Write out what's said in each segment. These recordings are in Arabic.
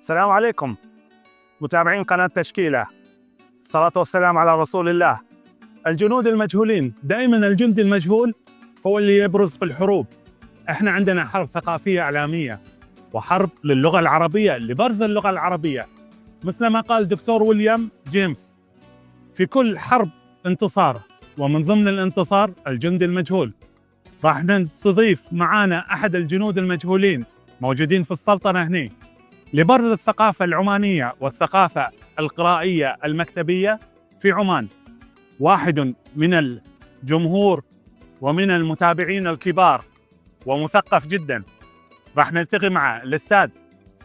السلام عليكم متابعين قناة تشكيلة. الصلاة والسلام على رسول الله. الجنود المجهولين، دائما الجندي المجهول هو اللي يبرز في الحروب. احنا عندنا حرب ثقافية إعلامية وحرب للغة العربية لبرز اللغة العربية، مثل ما قال دكتور ويليام جيمس: في كل حرب انتصار، ومن ضمن الانتصار الجندي المجهول. راح نستضيف معانا أحد الجنود المجهولين موجودين في السلطنة هنا لبرز الثقافة العمانية والثقافة القرائية المكتبية في عمان. واحد من الجمهور ومن المتابعين الكبار ومثقف جدا. راح نلتقي مع الأستاذ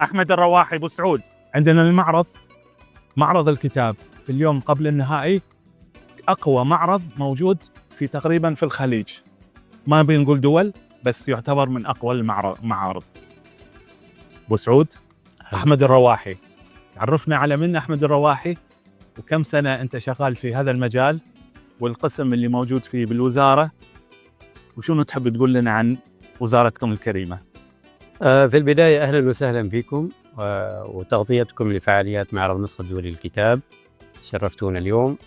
أحمد الرواحي أبو سعود. عندنا المعرض، معرض الكتاب في اليوم قبل النهائي، أقوى معرض موجود في تقريبا في الخليج، ما بنقول دول بس يعتبر من أقوى المعارض. أبو سعود، أحمد الرواحي، عرفنا على من أحمد الرواحي، وكم سنة أنت شغال في هذا المجال والقسم اللي موجود فيه بالوزارة، وشنو تحب تقول لنا عن وزارتكم الكريمة؟ في البداية أهلا وسهلا فيكم وتغطيتكم لفعاليات معرض مسقط الدولي للكتاب. شرفتونا اليوم.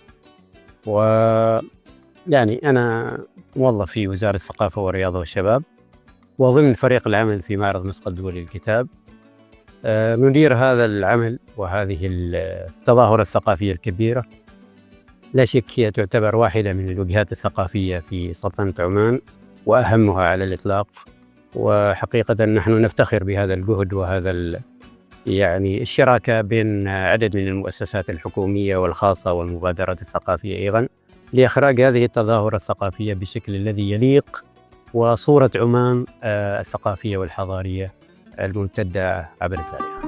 ويعني أنا موظف في وزارة الثقافة والرياضة والشباب، وضمن فريق العمل في معرض مسقط الدولي للكتاب. ندير هذا العمل وهذه التظاهرة الثقافية الكبيرة. لا شك هي تعتبر واحدة من الوجهات الثقافية في سلطنة عمان وأهمها على الإطلاق، وحقيقة نحن نفتخر بهذا الجهد وهذا يعني الشراكة بين عدد من المؤسسات الحكومية والخاصة والمبادرات الثقافية أيضا لإخراج هذه التظاهرة الثقافية بالشكل الذي يليق وصورة عمان الثقافية والحضارية الممتدة عبر التاريخ.